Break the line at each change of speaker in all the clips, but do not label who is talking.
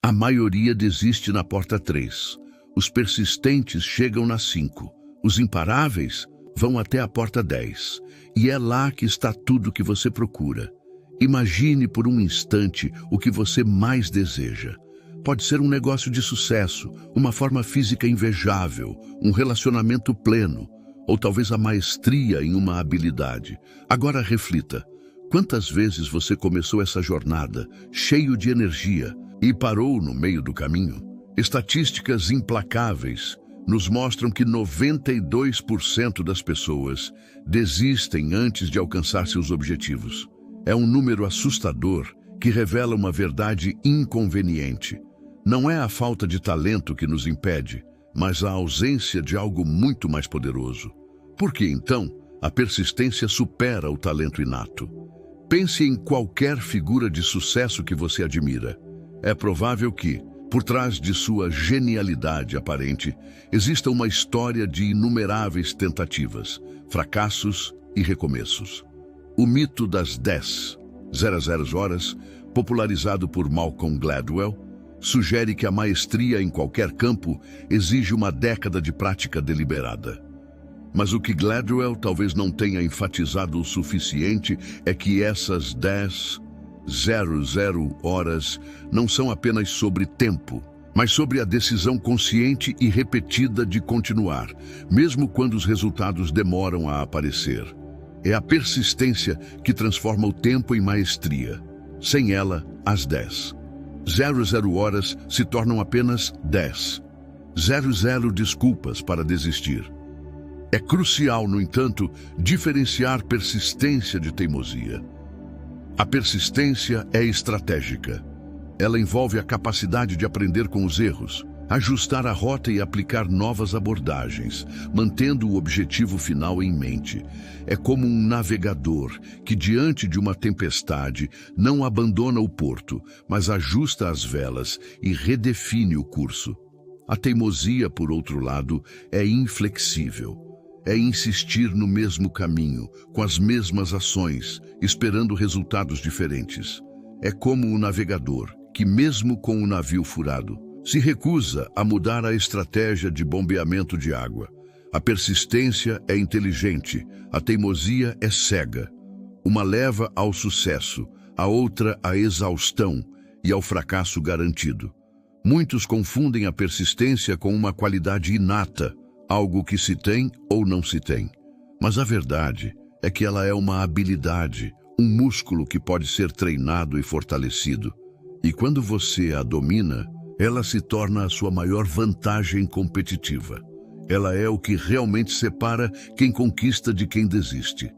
A maioria desiste na porta 3. Os persistentes chegam na 5. Os imparáveis vão até a porta 10. E é lá que está tudo que você procura. Imagine por um instante o que você mais deseja. Pode ser um negócio de sucesso, uma forma física invejável, um relacionamento pleno, ou talvez a maestria em uma habilidade. Agora reflita, quantas vezes você começou essa jornada, cheio de energia, e parou no meio do caminho? Estatísticas implacáveis nos mostram que 92% das pessoas desistem antes de alcançar seus objetivos. É um número assustador que revela uma verdade inconveniente. Não é a falta de talento que nos impede, mas a ausência de algo muito mais poderoso. Por que, então, a persistência supera o talento inato? Pense em qualquer figura de sucesso que você admira. É provável que, por trás de sua genialidade aparente, exista uma história de inumeráveis tentativas, fracassos e recomeços. O mito das 10,00 horas, popularizado por Malcolm Gladwell, sugere que a maestria em qualquer campo exige uma década de prática deliberada. Mas o que Gladwell talvez não tenha enfatizado o suficiente é que essas 10,00 horas não são apenas sobre tempo, mas sobre a decisão consciente e repetida de continuar, mesmo quando os resultados demoram a aparecer. É a persistência que transforma o tempo em maestria. Sem ela, as 10,00 horas se tornam apenas 10,00 desculpas para desistir. É crucial, no entanto, diferenciar persistência de teimosia. A persistência é estratégica. Ela envolve a capacidade de aprender com os erros, ajustar a rota e aplicar novas abordagens, mantendo o objetivo final em mente. É como um navegador que, diante de uma tempestade, não abandona o porto, mas ajusta as velas e redefine o curso. A teimosia, por outro lado, é inflexível. É insistir no mesmo caminho, com as mesmas ações, esperando resultados diferentes. É como o navegador, que mesmo com o navio furado, se recusa a mudar a estratégia de bombeamento de água. A persistência é inteligente, a teimosia é cega. Uma leva ao sucesso, a outra à exaustão e ao fracasso garantido. Muitos confundem a persistência com uma qualidade inata, algo que se tem ou não se tem. Mas a verdade é que ela é uma habilidade, um músculo que pode ser treinado e fortalecido. E quando você a domina, ela se torna a sua maior vantagem competitiva. Ela é o que realmente separa quem conquista de quem desiste.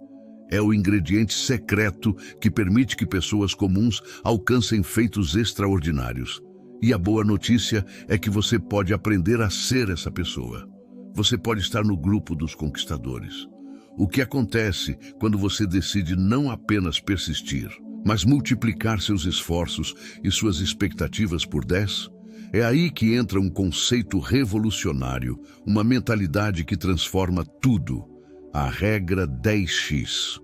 É o ingrediente secreto que permite que pessoas comuns alcancem feitos extraordinários. E a boa notícia é que você pode aprender a ser essa pessoa. Você pode estar no grupo dos conquistadores. O que acontece quando você decide não apenas persistir, mas multiplicar seus esforços e suas expectativas por 10? É aí que entra um conceito revolucionário, uma mentalidade que transforma tudo, a regra 10x.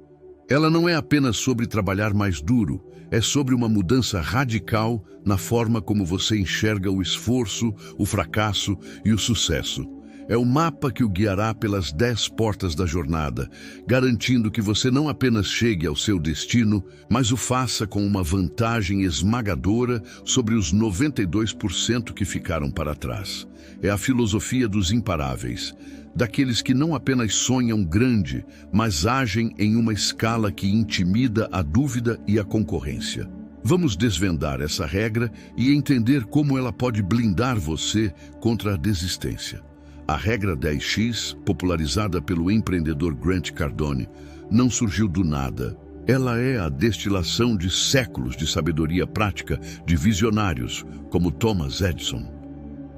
Ela não é apenas sobre trabalhar mais duro, é sobre uma mudança radical na forma como você enxerga o esforço, o fracasso e o sucesso. É o mapa que o guiará pelas 10 portas da jornada, garantindo que você não apenas chegue ao seu destino, mas o faça com uma vantagem esmagadora sobre os 92% que ficaram para trás. É a filosofia dos imparáveis, daqueles que não apenas sonham grande, mas agem em uma escala que intimida a dúvida e a concorrência. Vamos desvendar essa regra e entender como ela pode blindar você contra a desistência. A regra 10x, popularizada pelo empreendedor Grant Cardone, não surgiu do nada. Ela é a destilação de séculos de sabedoria prática de visionários como Thomas Edison.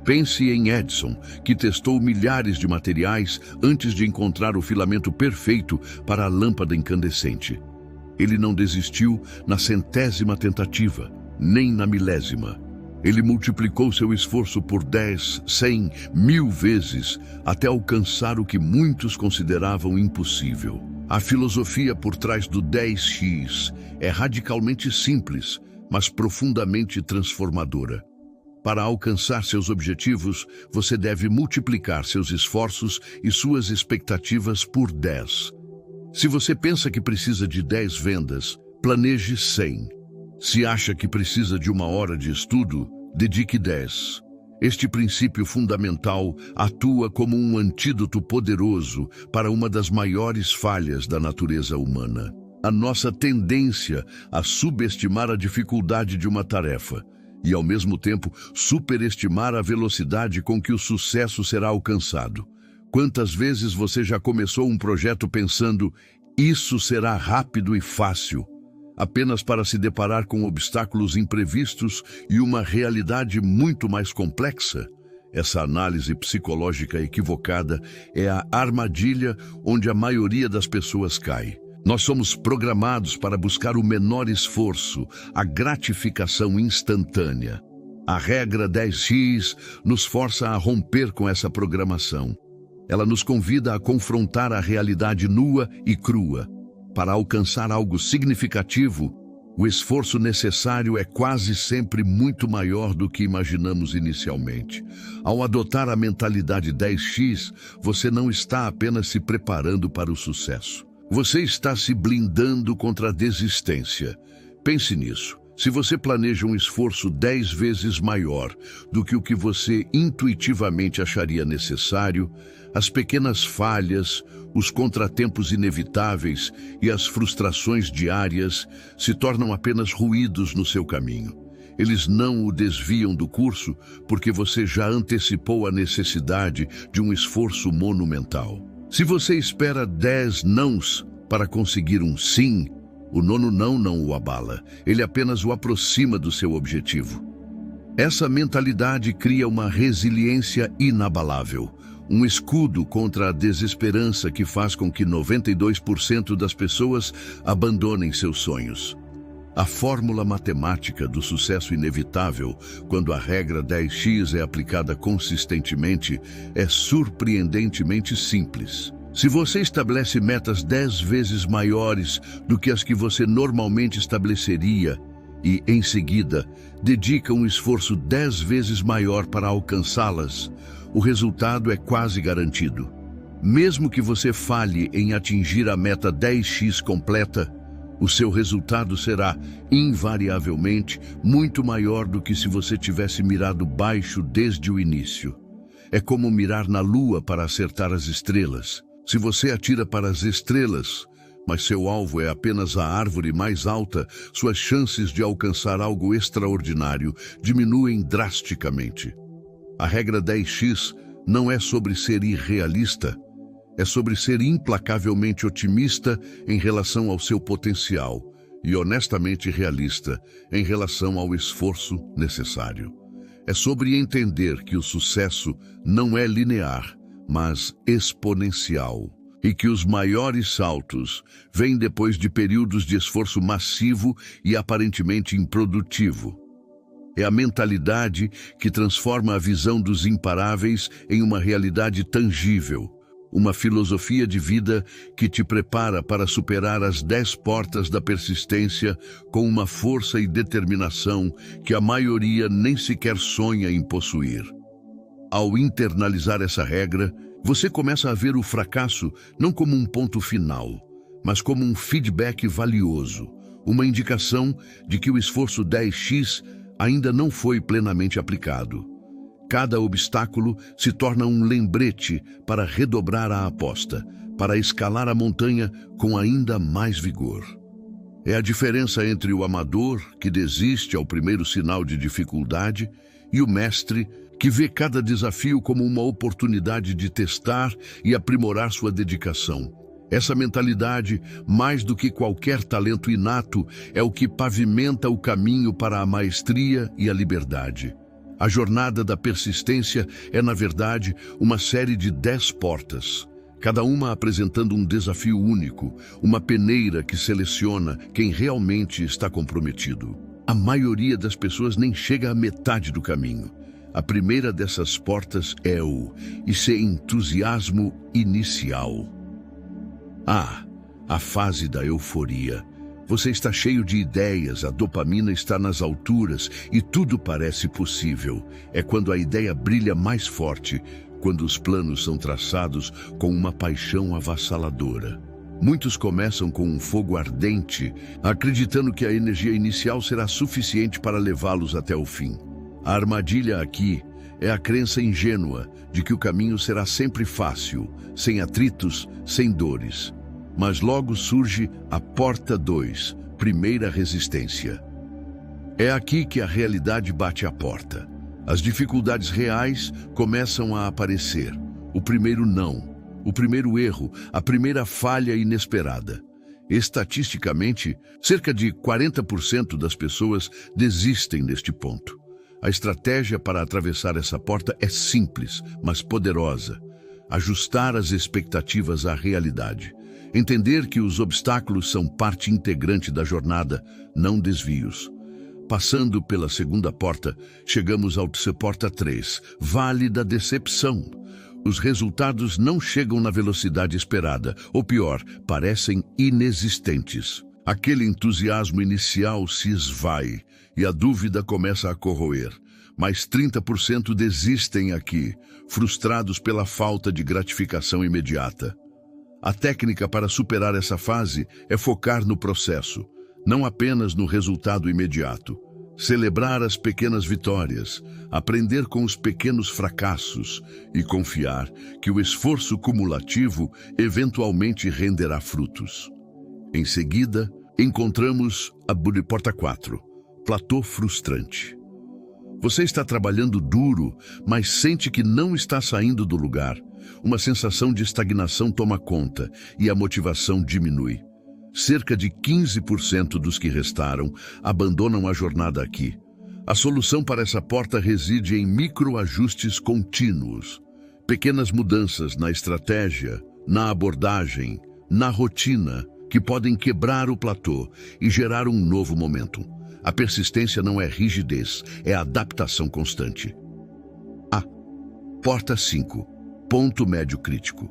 Pense em Edison, que testou milhares de materiais antes de encontrar o filamento perfeito para a lâmpada incandescente. Ele não desistiu na 100ª tentativa, nem na 1000ª. Ele multiplicou seu esforço por 10, 100, 1000 vezes, até alcançar o que muitos consideravam impossível. A filosofia por trás do 10x é radicalmente simples, mas profundamente transformadora. Para alcançar seus objetivos, você deve multiplicar seus esforços e suas expectativas por 10. Se você pensa que precisa de 10 vendas, planeje 100. Se acha que precisa de 1 hora de estudo, dedique 10. Este princípio fundamental atua como um antídoto poderoso para uma das maiores falhas da natureza humana: a nossa tendência a subestimar a dificuldade de uma tarefa e, ao mesmo tempo, superestimar a velocidade com que o sucesso será alcançado. Quantas vezes você já começou um projeto pensando, isso será rápido e fácil, apenas para se deparar com obstáculos imprevistos e uma realidade muito mais complexa? Essa análise psicológica equivocada é a armadilha onde a maioria das pessoas cai. Nós somos programados para buscar o menor esforço, a gratificação instantânea. A regra 10x nos força a romper com essa programação. Ela nos convida a confrontar a realidade nua e crua. Para alcançar algo significativo, o esforço necessário é quase sempre muito maior do que imaginamos inicialmente. Ao adotar a mentalidade 10x, você não está apenas se preparando para o sucesso. Você está se blindando contra a desistência. Pense nisso. Se você planeja um esforço 10 vezes maior do que o que você intuitivamente acharia necessário, as pequenas falhas, os contratempos inevitáveis e as frustrações diárias se tornam apenas ruídos no seu caminho. Eles não o desviam do curso porque você já antecipou a necessidade de um esforço monumental. Se você espera 10 nãos para conseguir um sim, o 9º não o abala, ele apenas o aproxima do seu objetivo. Essa mentalidade cria uma resiliência inabalável, um escudo contra a desesperança que faz com que 92% das pessoas abandonem seus sonhos. A fórmula matemática do sucesso inevitável, quando a regra 10x é aplicada consistentemente, é surpreendentemente simples. Se você estabelece metas 10 vezes maiores do que as que você normalmente estabeleceria e, em seguida, dedica um esforço 10 vezes maior para alcançá-las, o resultado é quase garantido. Mesmo que você falhe em atingir a meta 10x completa, o seu resultado será, invariavelmente, muito maior do que se você tivesse mirado baixo desde o início. É como mirar na lua para acertar as estrelas. Se você atira para as estrelas, mas seu alvo é apenas a árvore mais alta, suas chances de alcançar algo extraordinário diminuem drasticamente. A regra 10x não é sobre ser irrealista, é sobre ser implacavelmente otimista em relação ao seu potencial e honestamente realista em relação ao esforço necessário. É sobre entender que o sucesso não é linear, mas exponencial, e que os maiores saltos vêm depois de períodos de esforço massivo e aparentemente improdutivo. É a mentalidade que transforma a visão dos imparáveis em uma realidade tangível, uma filosofia de vida que te prepara para superar as 10 portas da persistência com uma força e determinação que a maioria nem sequer sonha em possuir. Ao internalizar essa regra, você começa a ver o fracasso não como um ponto final, mas como um feedback valioso, uma indicação de que o esforço 10x ainda não foi plenamente aplicado. Cada obstáculo se torna um lembrete para redobrar a aposta, para escalar a montanha com ainda mais vigor. É a diferença entre o amador, que desiste ao primeiro sinal de dificuldade, e o mestre, que vê cada desafio como uma oportunidade de testar e aprimorar sua dedicação. Essa mentalidade, mais do que qualquer talento inato, é o que pavimenta o caminho para a maestria e a liberdade. A jornada da persistência é, na verdade, uma série de 10 portas, cada uma apresentando um desafio único, uma peneira que seleciona quem realmente está comprometido. A maioria das pessoas nem chega à metade do caminho. A primeira dessas portas é o entusiasmo inicial. A fase da euforia, Você está cheio de ideias, a dopamina está nas alturas e tudo parece possível. É quando a ideia brilha mais forte, quando os planos são traçados com uma paixão avassaladora. Muitos começam com um fogo ardente, acreditando que a energia inicial será suficiente para levá-los até o fim. A armadilha aqui é a crença ingênua de que o caminho será sempre fácil, sem atritos, sem dores. Mas logo surge a porta 2, primeira resistência. É aqui que a realidade bate à porta. As dificuldades reais começam a aparecer. O primeiro não, o primeiro erro, a primeira falha inesperada. Estatisticamente, cerca de 40% das pessoas desistem neste ponto. A estratégia para atravessar essa porta é simples, mas poderosa. Ajustar as expectativas à realidade. Entender que os obstáculos são parte integrante da jornada, não desvios. Passando pela segunda porta, chegamos ao porta 3, Vale da Decepção. Os resultados não chegam na velocidade esperada, ou pior, parecem inexistentes. Aquele entusiasmo inicial se esvai e a dúvida começa a corroer. Mas 30% desistem aqui, frustrados pela falta de gratificação imediata. A técnica para superar essa fase é focar no processo, não apenas no resultado imediato. Celebrar as pequenas vitórias, aprender com os pequenos fracassos e confiar que o esforço cumulativo eventualmente renderá frutos. Em seguida, encontramos a porta 4, platô frustrante. Você está trabalhando duro, mas sente que não está saindo do lugar. Uma sensação de estagnação toma conta e a motivação diminui. Cerca de 15% dos que restaram abandonam a jornada aqui. A solução para essa porta reside em microajustes contínuos. Pequenas mudanças na estratégia, na abordagem, na rotina, que podem quebrar o platô e gerar um novo momentum. A persistência não é rigidez, é adaptação constante. Porta 5. Ponto médio crítico.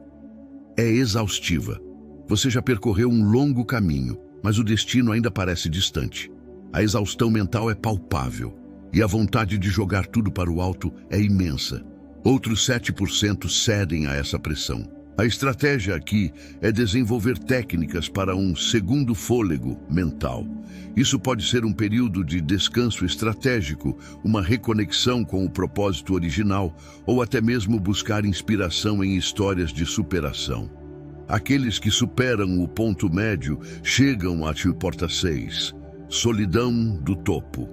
É exaustiva. Você já percorreu um longo caminho, mas o destino ainda parece distante. A exaustão mental é palpável e a vontade de jogar tudo para o alto é imensa. Outros 7% cedem a essa pressão. A estratégia aqui é desenvolver técnicas para um segundo fôlego mental. Isso pode ser um período de descanso estratégico, uma reconexão com o propósito original ou até mesmo buscar inspiração em histórias de superação. Aqueles que superam o ponto médio chegam à porta 6, solidão do topo.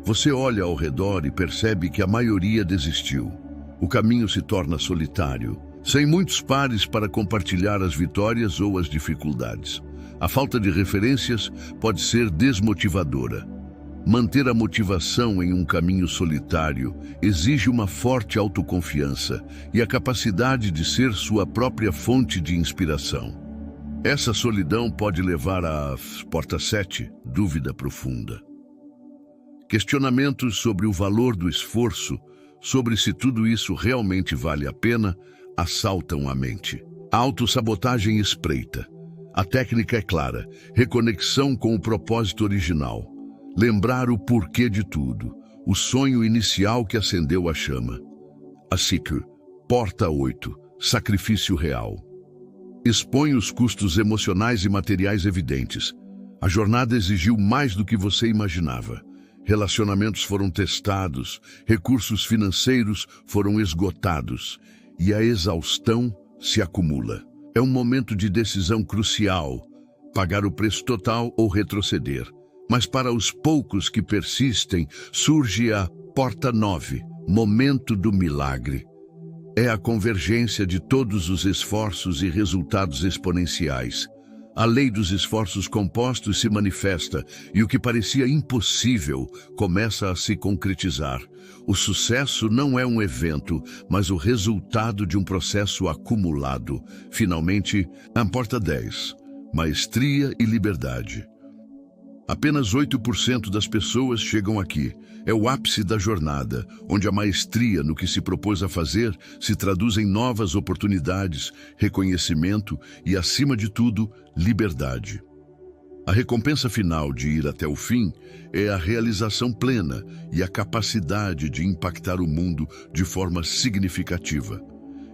Você olha ao redor e percebe que a maioria desistiu. O caminho se torna solitário, sem muitos pares para compartilhar as vitórias ou as dificuldades. A falta de referências pode ser desmotivadora. Manter a motivação em um caminho solitário exige uma forte autoconfiança e a capacidade de ser sua própria fonte de inspiração. Essa solidão pode levar à porta 7, dúvida profunda. Questionamentos sobre o valor do esforço, sobre se tudo isso realmente vale a pena, assaltam a mente. A autossabotagem espreita. A técnica é clara: reconexão com o propósito original. Lembrar o porquê de tudo, o sonho inicial que acendeu a chama. A porta 8, sacrifício real. Expõe os custos emocionais e materiais evidentes. A jornada exigiu mais do que você imaginava. Relacionamentos foram testados, recursos financeiros foram esgotados e a exaustão se acumula. É um momento de decisão crucial: pagar o preço total ou retroceder. Mas para os poucos que persistem, surge a porta 9, momento do milagre. É a convergência de todos os esforços e resultados exponenciais. A lei dos esforços compostos se manifesta e o que parecia impossível começa a se concretizar. O sucesso não é um evento, mas o resultado de um processo acumulado. Finalmente, a porta 10, maestria e liberdade. Apenas 8% das pessoas chegam aqui. É o ápice da jornada, onde a maestria no que se propôs a fazer se traduz em novas oportunidades, reconhecimento e, acima de tudo, liberdade. A recompensa final de ir até o fim é a realização plena e a capacidade de impactar o mundo de forma significativa.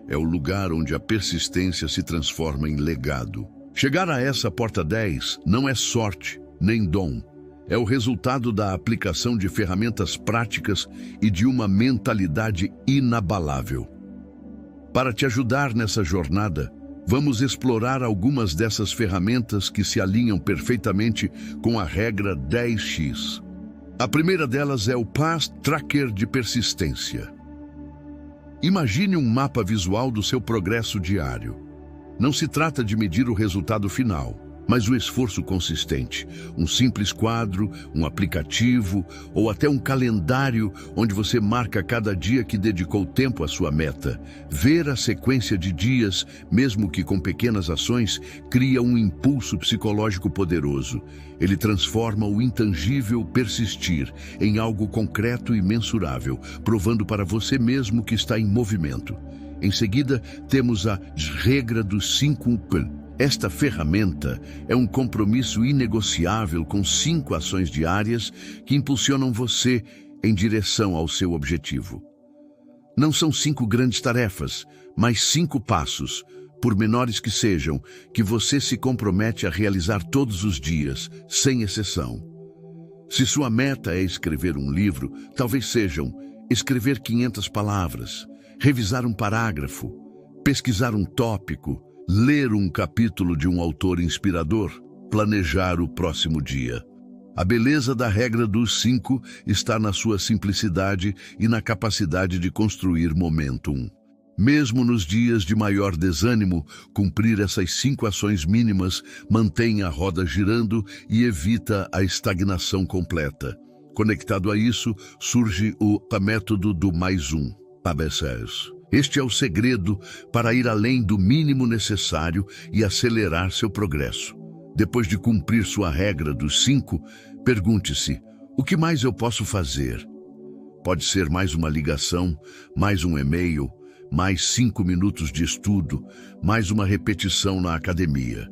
É o lugar onde a persistência se transforma em legado. Chegar a essa porta 10 não é sorte, nem dom. É o resultado da aplicação de ferramentas práticas e de uma mentalidade inabalável. Para te ajudar nessa jornada, vamos explorar algumas dessas ferramentas que se alinham perfeitamente com a regra 10x. A primeira delas é o Path Tracker de persistência. Imagine um mapa visual do seu progresso diário. Não se trata de medir o resultado final, mas o esforço consistente. Um simples quadro, um aplicativo ou até um calendário onde você marca cada dia que dedicou tempo à sua meta. Ver a sequência de dias, mesmo que com pequenas ações, cria um impulso psicológico poderoso. Ele transforma o intangível persistir em algo concreto e mensurável, provando para você mesmo que está em movimento. Em seguida, temos a regra dos 5P. Esta ferramenta é um compromisso inegociável com 5 ações diárias que impulsionam você em direção ao seu objetivo. Não são 5 grandes tarefas, mas 5 passos, por menores que sejam, que você se compromete a realizar todos os dias, sem exceção. Se sua meta é escrever um livro, talvez sejam escrever 500 palavras, revisar um parágrafo, pesquisar um tópico, ler um capítulo de um autor inspirador, planejar o próximo dia. A beleza da regra dos 5 está na sua simplicidade e na capacidade de construir momentum. Mesmo nos dias de maior desânimo, cumprir essas 5 ações mínimas mantém a roda girando e evita a estagnação completa. Conectado a isso, surge o método do mais um, ABCs. Este é o segredo para ir além do mínimo necessário e acelerar seu progresso. Depois de cumprir sua regra dos 5, pergunte-se: o que mais eu posso fazer? Pode ser mais uma ligação, mais um e-mail, mais 5 minutos de estudo, mais uma repetição na academia.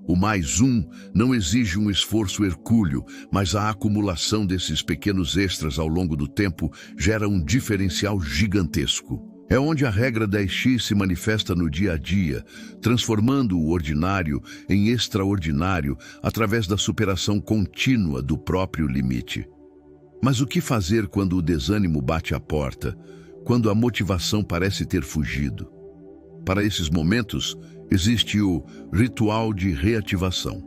O mais um não exige um esforço hercúleo, mas a acumulação desses pequenos extras ao longo do tempo gera um diferencial gigantesco. É onde a regra 10x se manifesta no dia a dia, transformando o ordinário em extraordinário através da superação contínua do próprio limite. Mas o que fazer quando o desânimo bate à porta, quando a motivação parece ter fugido? Para esses momentos, existe o ritual de reativação.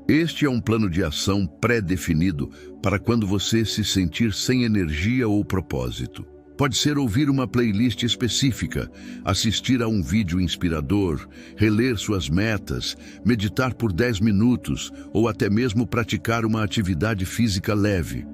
Este é um plano de ação pré-definido para quando você se sentir sem energia ou propósito. Pode ser ouvir uma playlist específica, assistir a um vídeo inspirador, reler suas metas, meditar por 10 minutos ou até mesmo praticar uma atividade física leve.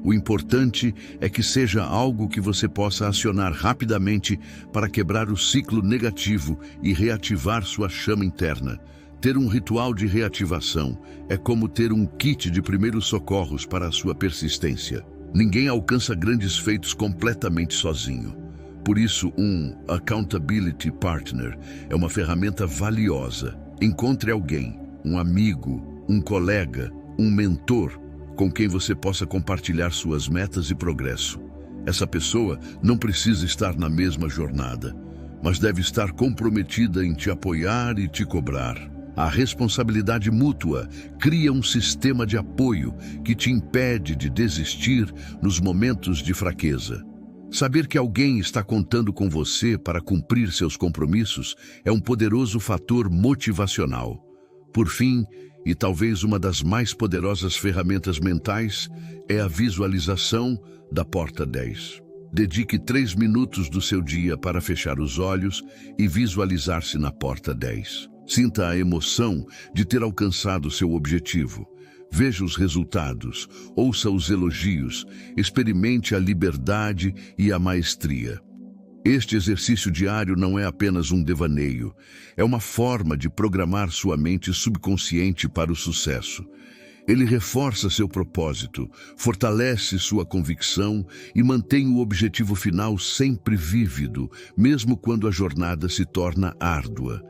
O importante é que seja algo que você possa acionar rapidamente para quebrar o ciclo negativo e reativar sua chama interna. Ter um ritual de reativação é como ter um kit de primeiros socorros para a sua persistência. Ninguém alcança grandes feitos completamente sozinho. Por isso, um Accountability Partner é uma ferramenta valiosa. Encontre alguém, um amigo, um colega, um mentor, com quem você possa compartilhar suas metas e progresso. Essa pessoa não precisa estar na mesma jornada, mas deve estar comprometida em te apoiar e te cobrar. A responsabilidade mútua cria um sistema de apoio que te impede de desistir nos momentos de fraqueza. Saber que alguém está contando com você para cumprir seus compromissos é um poderoso fator motivacional. Por fim, e talvez uma das mais poderosas ferramentas mentais, é a visualização da porta 10. Dedique 3 minutos do seu dia para fechar os olhos e visualizar-se na porta 10. Sinta a emoção de ter alcançado seu objetivo. Veja os resultados, ouça os elogios, experimente a liberdade e a maestria. Este exercício diário não é apenas um devaneio, é uma forma de programar sua mente subconsciente para o sucesso. Ele reforça seu propósito, fortalece sua convicção e mantém o objetivo final sempre vívido, mesmo quando a jornada se torna árdua.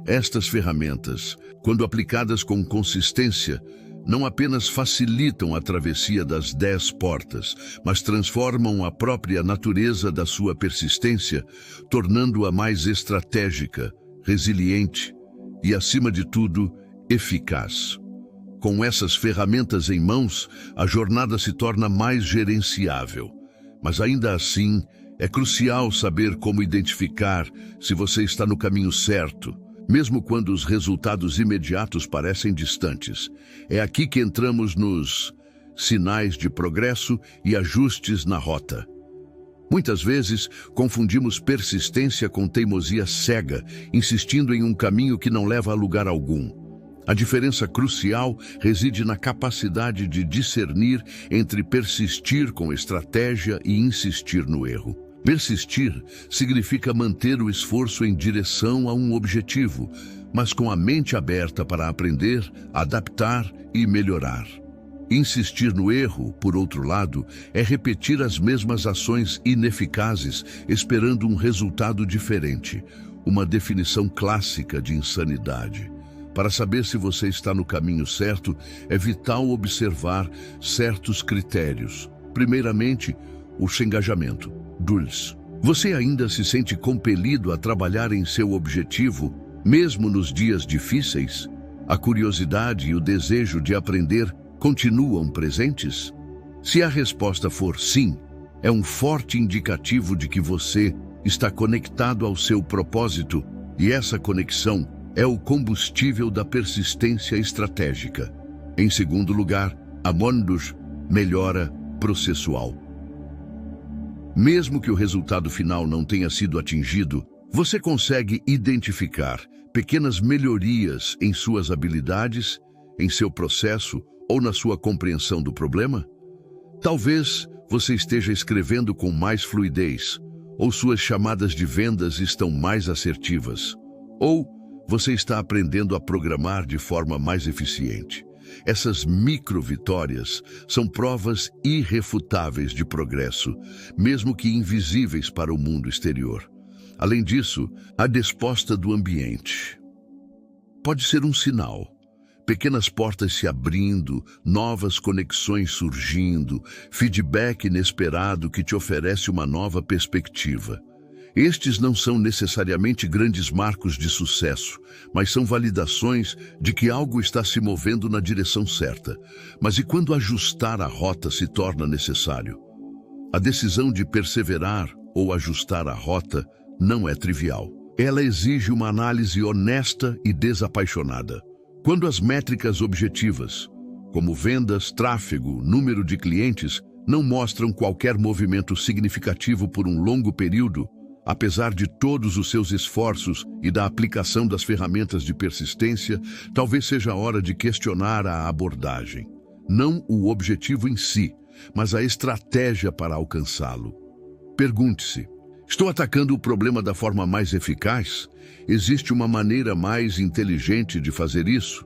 Estas ferramentas, quando aplicadas com consistência, não apenas facilitam a travessia das 10 portas, mas transformam a própria natureza da sua persistência, tornando-a mais estratégica, resiliente e, acima de tudo, eficaz. Com essas ferramentas em mãos, a jornada se torna mais gerenciável. Mas ainda assim, é crucial saber como identificar se você está no caminho certo, mesmo quando os resultados imediatos parecem distantes. É aqui que entramos nos sinais de progresso e ajustes na rota. Muitas vezes, confundimos persistência com teimosia cega, insistindo em um caminho que não leva a lugar algum. A diferença crucial reside na capacidade de discernir entre persistir com estratégia e insistir no erro. Persistir significa manter o esforço em direção a um objetivo, mas com a mente aberta para aprender, adaptar e melhorar. Insistir no erro, por outro lado, é repetir as mesmas ações ineficazes, esperando um resultado diferente, uma definição clássica de insanidade. Para saber se você está no caminho certo, é vital observar certos critérios. Primeiramente, o engajamento. Dulce. Você ainda se sente compelido a trabalhar em seu objetivo, mesmo nos dias difíceis? A curiosidade e o desejo de aprender continuam presentes? Se a resposta for sim, é um forte indicativo de que você está conectado ao seu propósito, e essa conexão é o combustível da persistência estratégica. Em segundo lugar, a melhora processual. Mesmo que o resultado final não tenha sido atingido, você consegue identificar pequenas melhorias em suas habilidades, em seu processo ou na sua compreensão do problema? Talvez você esteja escrevendo com mais fluidez, ou suas chamadas de vendas estão mais assertivas, ou você está aprendendo a programar de forma mais eficiente. Essas micro-vitórias são provas irrefutáveis de progresso, mesmo que invisíveis para o mundo exterior. Além disso, a resposta do ambiente pode ser um sinal. Pequenas portas se abrindo, novas conexões surgindo, feedback inesperado que te oferece uma nova perspectiva. Estes não são necessariamente grandes marcos de sucesso, mas são validações de que algo está se movendo na direção certa. Mas e quando ajustar a rota se torna necessário? A decisão de perseverar ou ajustar a rota não é trivial. Ela exige uma análise honesta e desapaixonada. Quando as métricas objetivas, como vendas, tráfego, número de clientes, não mostram qualquer movimento significativo por um longo período, apesar de todos os seus esforços e da aplicação das ferramentas de persistência, talvez seja a hora de questionar a abordagem. Não o objetivo em si, mas a estratégia para alcançá-lo. Pergunte-se: estou atacando o problema da forma mais eficaz? Existe uma maneira mais inteligente de fazer isso?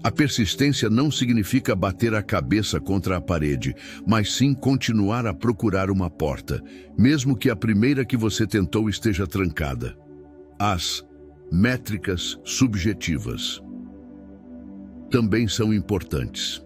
A persistência não significa bater a cabeça contra a parede, mas sim continuar a procurar uma porta, mesmo que a primeira que você tentou esteja trancada. As métricas subjetivas também são importantes.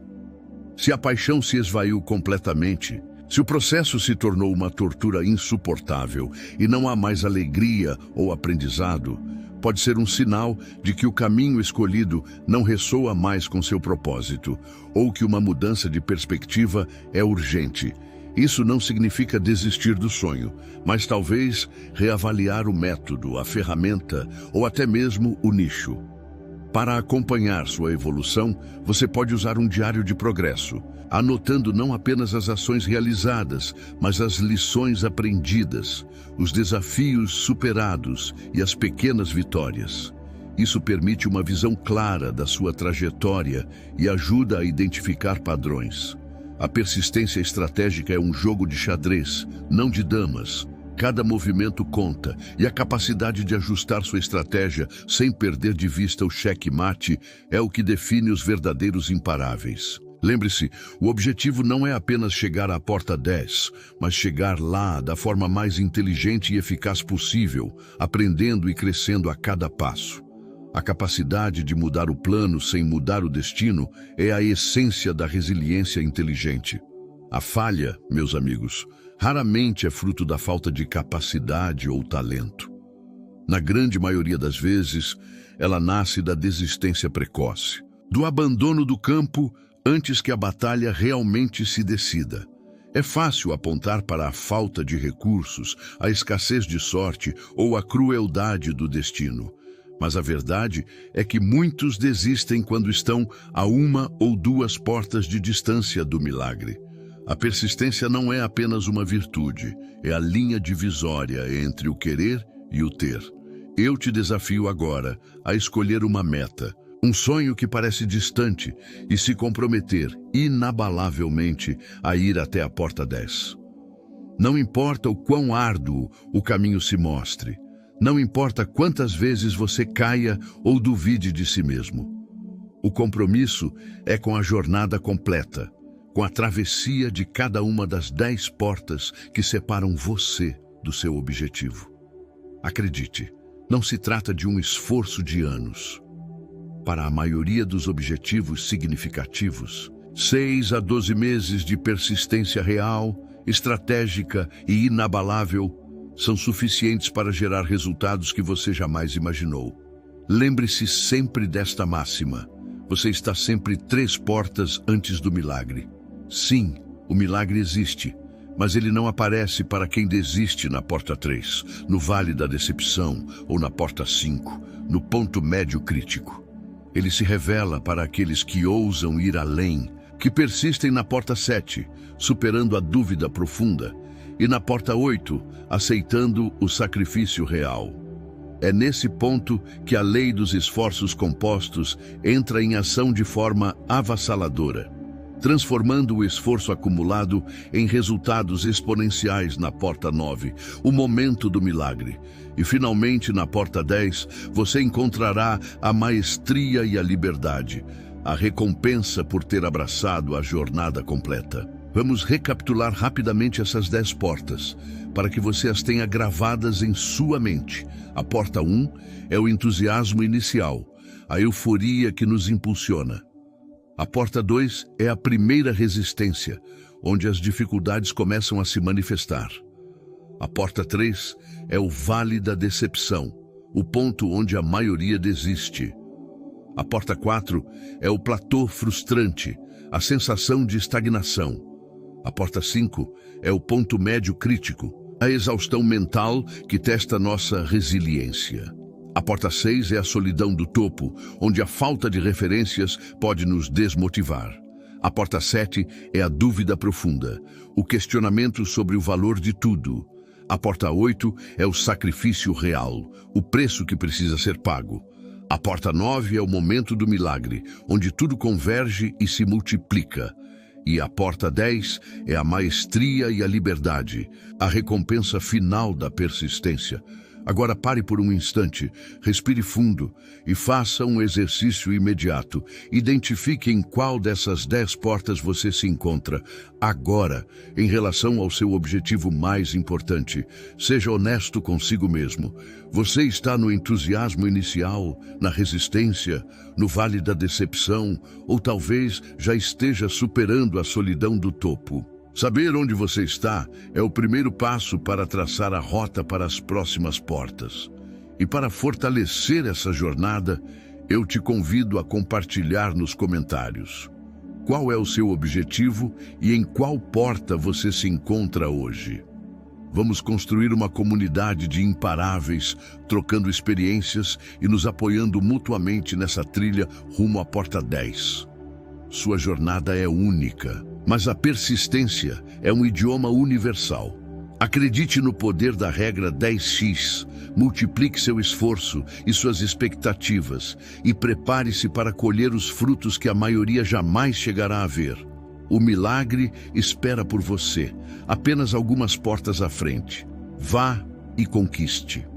Se a paixão se esvaiu completamente, se o processo se tornou uma tortura insuportável e não há mais alegria ou aprendizado, pode ser um sinal de que o caminho escolhido não ressoa mais com seu propósito, ou que uma mudança de perspectiva é urgente. Isso não significa desistir do sonho, mas talvez reavaliar o método, a ferramenta ou até mesmo o nicho. Para acompanhar sua evolução, você pode usar um diário de progresso, anotando não apenas as ações realizadas, mas as lições aprendidas, os desafios superados e as pequenas vitórias. Isso permite uma visão clara da sua trajetória e ajuda a identificar padrões. A persistência estratégica é um jogo de xadrez, não de damas. Cada movimento conta, e a capacidade de ajustar sua estratégia sem perder de vista o cheque-mate é o que define os verdadeiros imparáveis. Lembre-se, o objetivo não é apenas chegar à porta 10, mas chegar lá da forma mais inteligente e eficaz possível, aprendendo e crescendo a cada passo. A capacidade de mudar o plano sem mudar o destino é a essência da resiliência inteligente. A falha, meus amigos, raramente é fruto da falta de capacidade ou talento. Na grande maioria das vezes, ela nasce da desistência precoce, do abandono do campo antes que a batalha realmente se decida. É fácil apontar para a falta de recursos, a escassez de sorte ou a crueldade do destino. Mas a verdade é que muitos desistem quando estão a uma ou duas portas de distância do milagre. A persistência não é apenas uma virtude, é a linha divisória entre o querer e o ter. Eu te desafio agora a escolher uma meta, um sonho que parece distante e se comprometer inabalavelmente a ir até a porta 10. Não importa o quão árduo o caminho se mostre, não importa quantas vezes você caia ou duvide de si mesmo. O compromisso é com a jornada completa, com a travessia de cada uma das 10 portas que separam você do seu objetivo. Acredite, não se trata de um esforço de anos. Para a maioria dos objetivos significativos, 6 a 12 meses de persistência real, estratégica e inabalável são suficientes para gerar resultados que você jamais imaginou. Lembre-se sempre desta máxima. Você está sempre 3 portas antes do milagre. Sim, o milagre existe, mas ele não aparece para quem desiste na porta 3, no vale da decepção ou na porta 5, no ponto médio crítico. Ele se revela para aqueles que ousam ir além, que persistem na porta 7, superando a dúvida profunda, e na porta 8, aceitando o sacrifício real. É nesse ponto que a lei dos esforços compostos entra em ação de forma avassaladora, transformando o esforço acumulado em resultados exponenciais na porta 9, o momento do milagre. E finalmente, na porta 10, você encontrará a maestria e a liberdade, a recompensa por ter abraçado a jornada completa. Vamos recapitular rapidamente essas 10 portas, para que você as tenha gravadas em sua mente. A porta 1 é o entusiasmo inicial, a euforia que nos impulsiona. A porta 2 é a primeira resistência, onde as dificuldades começam a se manifestar. A porta 3 é o vale da decepção, o ponto onde a maioria desiste. A porta 4 é o platô frustrante, a sensação de estagnação. A porta 5 é o ponto médio crítico, a exaustão mental que testa nossa resiliência. A porta 6 é a solidão do topo, onde a falta de referências pode nos desmotivar. A porta 7 é a dúvida profunda, o questionamento sobre o valor de tudo. A porta 8 é o sacrifício real, o preço que precisa ser pago. A porta 9 é o momento do milagre, onde tudo converge e se multiplica. E a porta 10 é a maestria e a liberdade, a recompensa final da persistência. Agora pare por um instante, respire fundo e faça um exercício imediato. Identifique em qual dessas 10 portas você se encontra agora em relação ao seu objetivo mais importante. Seja honesto consigo mesmo. Você está no entusiasmo inicial, na resistência, no vale da decepção, ou talvez já esteja superando a solidão do topo. Saber onde você está é o primeiro passo para traçar a rota para as próximas portas. E para fortalecer essa jornada, eu te convido a compartilhar nos comentários. Qual é o seu objetivo e em qual porta você se encontra hoje? Vamos construir uma comunidade de imparáveis, trocando experiências e nos apoiando mutuamente nessa trilha rumo à porta 10. Sua jornada é única, mas a persistência é um idioma universal. Acredite no poder da regra 10x, multiplique seu esforço e suas expectativas e prepare-se para colher os frutos que a maioria jamais chegará a ver. O milagre espera por você, apenas algumas portas à frente. Vá e conquiste.